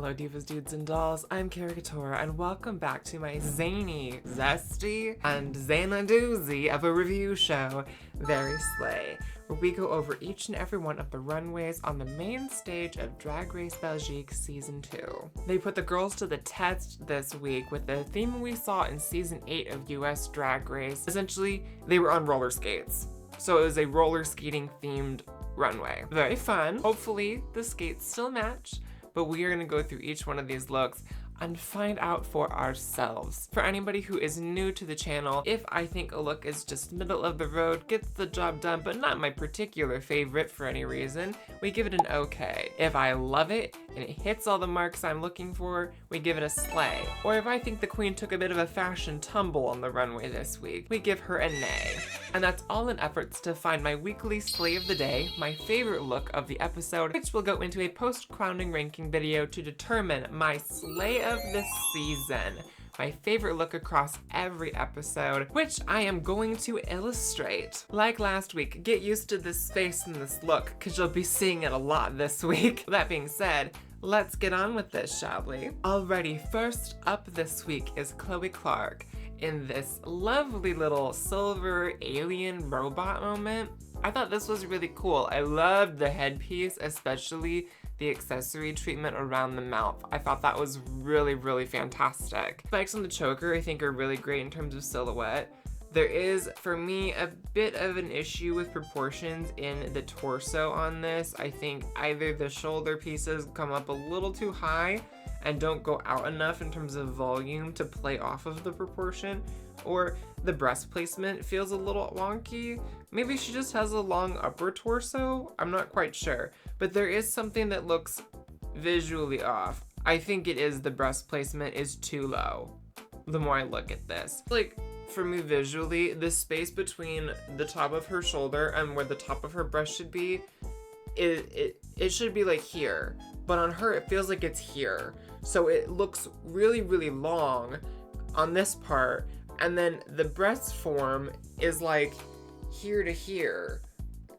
Hello divas, dudes, and dolls, I'm Caricatura, and welcome back to my zany, zesty, and Xanadoozy of a review show, Very Slay, where we go over each and every one of the runways on the main stage of Drag Race Belgique Season 2. They put the girls to the test this week with the theme we saw in Season 8 of US Drag Race. Essentially, they were on roller skates, so it was a roller skating themed runway. Very fun. Hopefully the skates still match, but we are going to go through each one of these looks and find out for ourselves. For anybody who is new to the channel, if I think a look is just middle of the road, gets the job done, but not my particular favorite for any reason, we give it an okay. If I love it and it hits all the marks I'm looking for, we give it a slay. Or if I think the queen took a bit of a fashion tumble on the runway this week, we give her a nay. And that's all in efforts to find my weekly slay of the day, my favorite look of the episode, which will go into a post-crowning ranking video to determine my slay of this season. My favorite look across every episode, which I am going to illustrate. Like last week, get used to this face and this look, because you'll be seeing it a lot this week. That being said, let's get on with this, shall we? Alrighty, first up this week is Chloe Clark in this lovely little silver alien robot moment. I thought this was really cool. I loved the headpiece, especially the accessory treatment around the mouth. I thought that was really, really fantastic. Spikes on the choker I think are really great in terms of silhouette. There is, for me, a bit of an issue with proportions in the torso on this. I think either the shoulder pieces come up a little too high and don't go out enough in terms of volume to play off of the proportion, or the breast placement feels a little wonky. Maybe she just has a long upper torso, I'm not quite sure. But there is something that looks visually off. I think it is the breast placement is too low, the more I look at this. Like, for me visually, the space between the top of her shoulder and where the top of her breast should be, it should be like here. But on her, it feels like it's here. So it looks really, really long on this part. And then the breast form is like here to here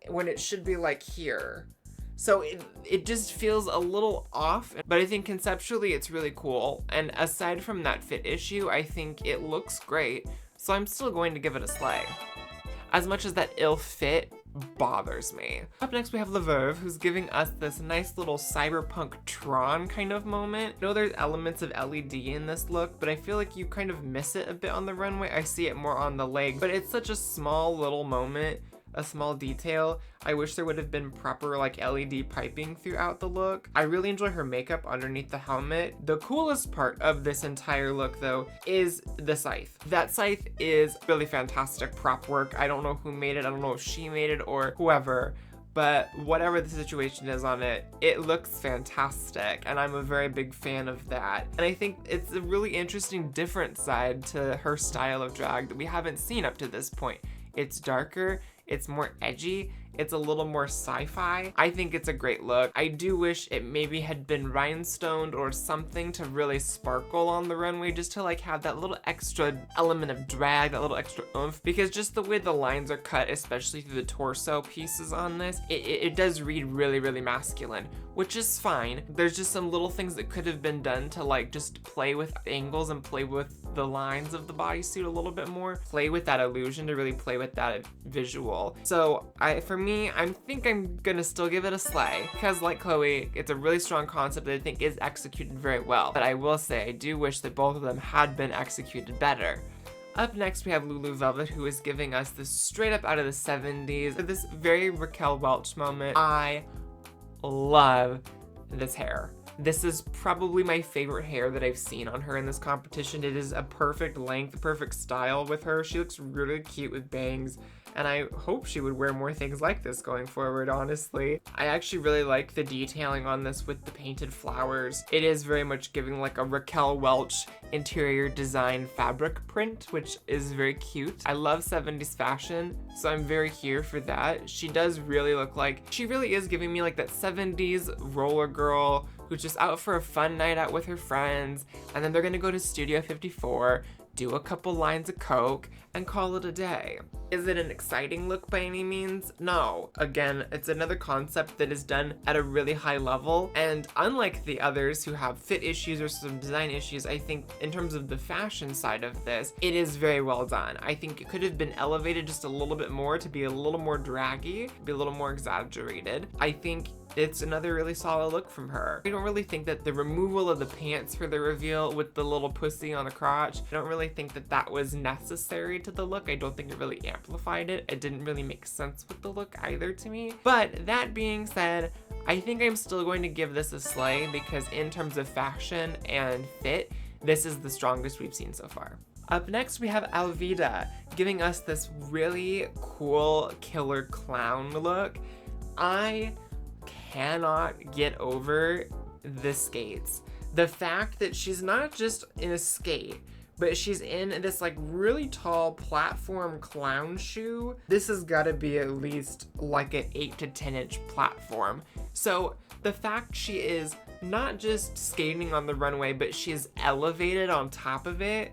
when it should be like here. So it just feels a little off, but I think conceptually it's really cool. And aside from that fit issue, I think it looks great. So I'm still going to give it a slay. As much as that ill fit bothers me. Up next we have La Verve, who's giving us this nice little cyberpunk Tron kind of moment. I know there's elements of LED in this look, but I feel like you kind of miss it a bit on the runway. I see it more on the leg, but it's such a small little moment, a small detail. I wish there would have been proper like LED piping throughout the look. I really enjoy her makeup underneath the helmet. The coolest part of this entire look though is the scythe. That scythe is really fantastic prop work. I don't know who made it. I don't know if she made it or whoever, but whatever the situation is on it, it looks fantastic, and I'm a very big fan of that. And I think it's a really interesting, different side to her style of drag that we haven't seen up to this point. It's darker, it's more edgy, it's a little more sci-fi. I think it's a great look. I do wish it maybe had been rhinestoned or something to really sparkle on the runway, just to like have that little extra element of drag, that little extra oomph, because just the way the lines are cut, especially through the torso pieces on this, it does read really, really masculine, which is fine. There's just some little things that could have been done to like just play with angles and play with the lines of the bodysuit a little bit more, play with that illusion, to really play with that visual. So for me, I think I'm gonna still give it a slay, because like Chloe, it's a really strong concept that I think is executed very well. But I will say, I do wish that both of them had been executed better. Up next, we have Lulu Velvet, who is giving us this straight up out of the 70s, this very Raquel Welch moment. I love this hair. This is probably my favorite hair that I've seen on her in this competition. It is a perfect length, perfect style with her. She looks really cute with bangs, and I hope she would wear more things like this going forward, honestly. I actually really like the detailing on this with the painted flowers. It is very much giving like a Raquel Welch interior design fabric print, which is very cute. I love 70s fashion, so I'm very here for that. She does really look like, she really is giving me like that 70s roller girl who's just out for a fun night out with her friends, and then they're gonna go to Studio 54, do a couple lines of coke, and call it a day. Is it an exciting look by any means? No. Again, it's another concept that is done at a really high level, and unlike the others who have fit issues or some design issues, I think in terms of the fashion side of this, it is very well done. I think it could have been elevated just a little bit more to be a little more draggy, be a little more exaggerated. I think it's another really solid look from her. I don't really think that the removal of the pants for the reveal with the little pussy on the crotch, I don't really think that that was necessary to the look. I don't think it really amplified it. It didn't really make sense with the look either to me. But that being said, I think I'm still going to give this a slay because in terms of fashion and fit, this is the strongest we've seen so far. Up next, we have Alvida giving us this really cool killer clown look. I cannot get over the skates. The fact that she's not just in a skate, but she's in this like really tall platform clown shoe. This has got to be at least like an 8 to 10 inch platform. So the fact she is not just skating on the runway, but she is elevated on top of it.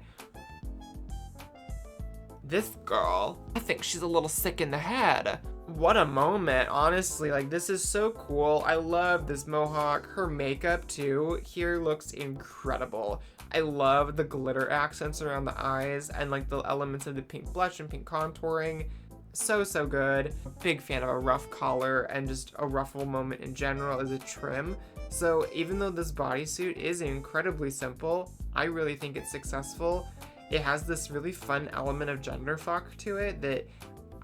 This girl, I think she's a little sick in the head. What a moment, honestly. Like, this is so cool. I love this mohawk. Her makeup too here looks incredible. I love the glitter accents around the eyes and like the elements of the pink blush and pink contouring. So good. Big fan of a ruff collar and just a ruffle moment in general as a trim. So even though this bodysuit is incredibly simple, I really think it's successful. It has this really fun element of genderfuck to it that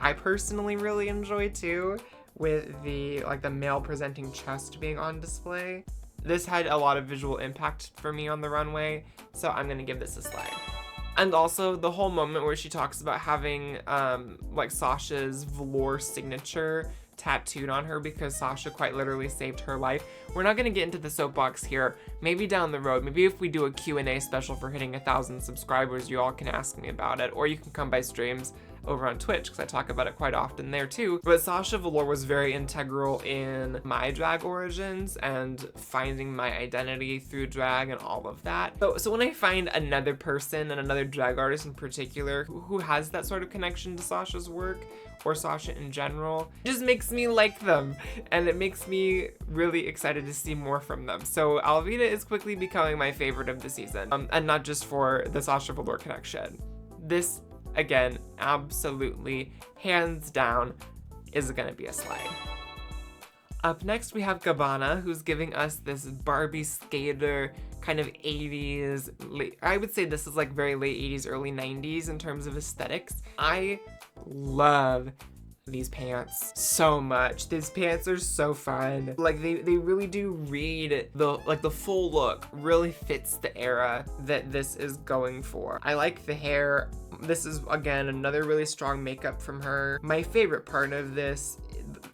I personally really enjoy too, with the male presenting chest being on display. This had a lot of visual impact for me on the runway, so I'm gonna give this a slay. And also the whole moment where she talks about having like Sasha's velour signature tattooed on her because Sasha quite literally saved her life. We're not gonna get into the soapbox here. Maybe down the road, maybe if we do a Q&A special for hitting 1,000 subscribers, you all can ask me about it, or you can come by streams over on Twitch because I talk about it quite often there too. But Sasha Velour was very integral in my drag origins and finding my identity through drag and all of that. So when I find another person and another drag artist in particular who has that sort of connection to Sasha's work, or Sasha in general, it just makes me like them, and it makes me really excited to see more from them. So Alvida is quickly becoming my favorite of the season, and not just for the Sasha Velour connection. This, again, absolutely, hands down, is gonna be a slay. Up next, we have Gabbana, who's giving us this Barbie skater kind of 80s, I would say this is like very late 80s, early 90s in terms of aesthetics. I love these pants so much. These pants are so fun. Like they really do read the full look really fits the era that this is going for. I like the hair. This is again another really strong makeup from her. My favorite part of this,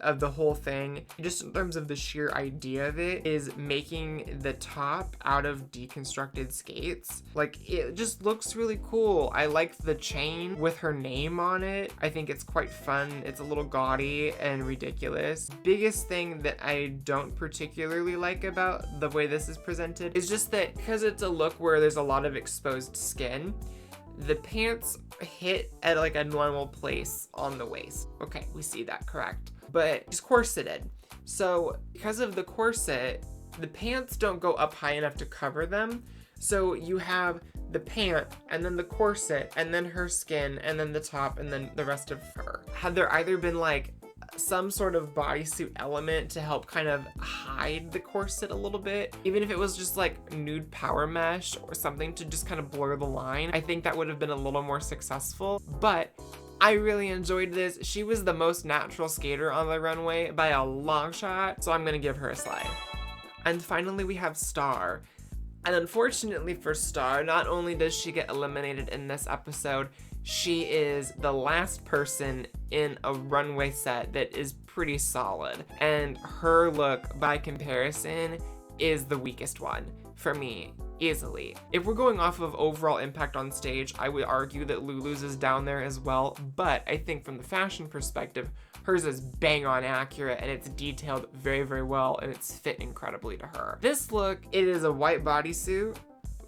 of the whole thing, just in terms of the sheer idea of it, is making the top out of deconstructed skates. Like, it just looks really cool. I like the chain with her name on it. I think it's quite fun. It's a little gaudy and ridiculous. Biggest thing that I don't particularly like about the way this is presented is just that because it's a look where there's a lot of exposed skin, the pants hit at like a normal place on the waist. Okay, we see that, correct. But it's corseted. So because of the corset, the pants don't go up high enough to cover them. So you have the pant and then the corset and then her skin and then the top and then the rest of her. Had there either been like some sort of bodysuit element to help kind of hide the corset a little bit, even if it was just like nude power mesh or something to just kind of blur the line, I think that would have been a little more successful. But I really enjoyed this. She was the most natural skater on the runway by a long shot, so I'm gonna give her a slay. And finally we have Star. And unfortunately for Star, not only does she get eliminated in this episode, she is the last person in a runway set that is pretty solid. And her look, by comparison, is the weakest one for me, easily. If we're going off of overall impact on stage, I would argue that Lulu's is down there as well, but I think from the fashion perspective, hers is bang on accurate and it's detailed very, very well and it's fit incredibly to her. This look, it is a white bodysuit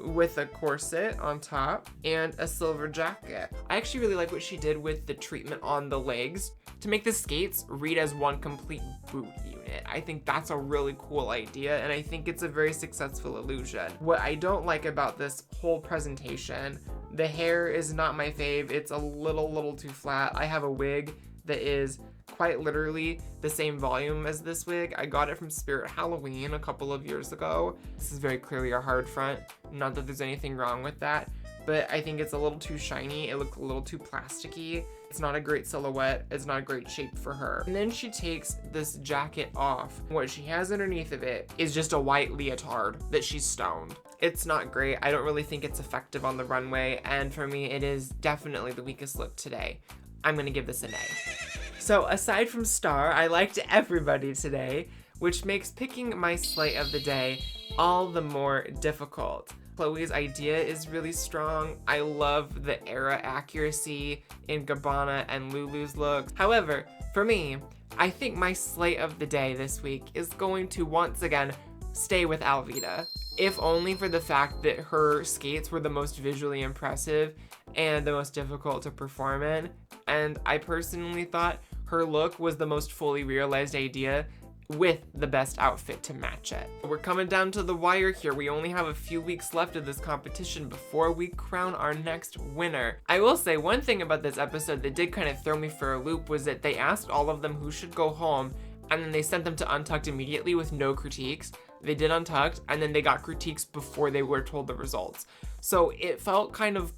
with a corset on top and a silver jacket. I actually really like what she did with the treatment on the legs to make the skates read as one complete boot unit. I think that's a really cool idea, and I think it's a very successful illusion. What I don't like about this whole presentation, the hair is not my fave. It's a little too flat. I have a wig that is quite literally the same volume as this wig. I got it from Spirit Halloween a couple of years ago. This is very clearly a hard front. Not that there's anything wrong with that, but I think it's a little too shiny. It looks a little too plasticky. It's not a great silhouette. It's not a great shape for her. And then she takes this jacket off. What she has underneath of it is just a white leotard that she's stoned. It's not great. I don't really think it's effective on the runway, and for me, it is definitely the weakest look today. I'm gonna give this an A. So aside from Star, I liked everybody today, which makes picking my slate of the day all the more difficult. Chloe's idea is really strong. I love the era accuracy in Gabbana and Lulu's looks. However, for me, I think my slate of the day this week is going to once again stay with Alvida, if only for the fact that her skates were the most visually impressive and the most difficult to perform in. And I personally thought her look was the most fully realized idea with the best outfit to match it. We're coming down to the wire here. We only have a few weeks left of this competition before we crown our next winner. I will say one thing about this episode that did kind of throw me for a loop was that they asked all of them who should go home, and then they sent them to Untucked immediately with no critiques. They did Untucked, and then they got critiques before they were told the results. So it felt kind of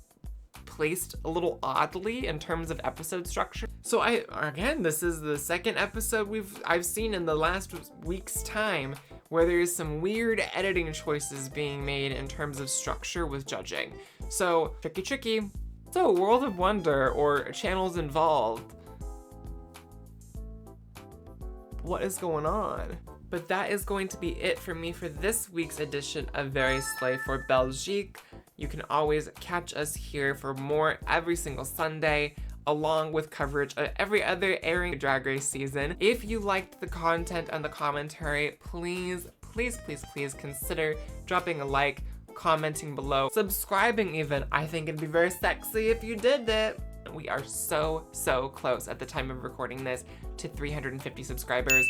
placed a little oddly in terms of episode structure. So again, this is the second episode I've seen in the last week's time where there's some weird editing choices being made in terms of structure with judging. So tricky. So World of Wonder or channels involved. What is going on? But that is going to be it for me for this week's edition of Very Slay for Belgique. You can always catch us here for more every single Sunday, along with coverage of every other airing Drag Race season. If you liked the content and the commentary, please consider dropping a like, commenting below, subscribing even. I think it'd be very sexy if you did that. We are so close at the time of recording this to 350 subscribers.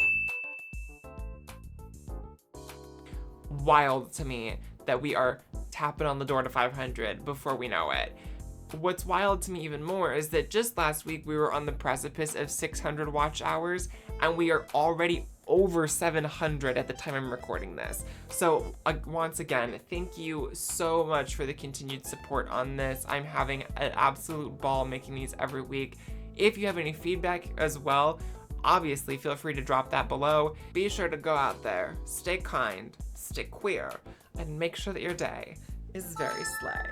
Wild to me that we are tapping on the door to 500 before we know it. What's wild to me even more is that just last week we were on the precipice of 600 watch hours, and we are already over 700 at the time I'm recording this. So once again, thank you so much for the continued support on this. I'm having an absolute ball making these every week. If you have any feedback as well, obviously feel free to drop that below. Be sure to go out there, stay kind, stay queer, and make sure that your day is very slay.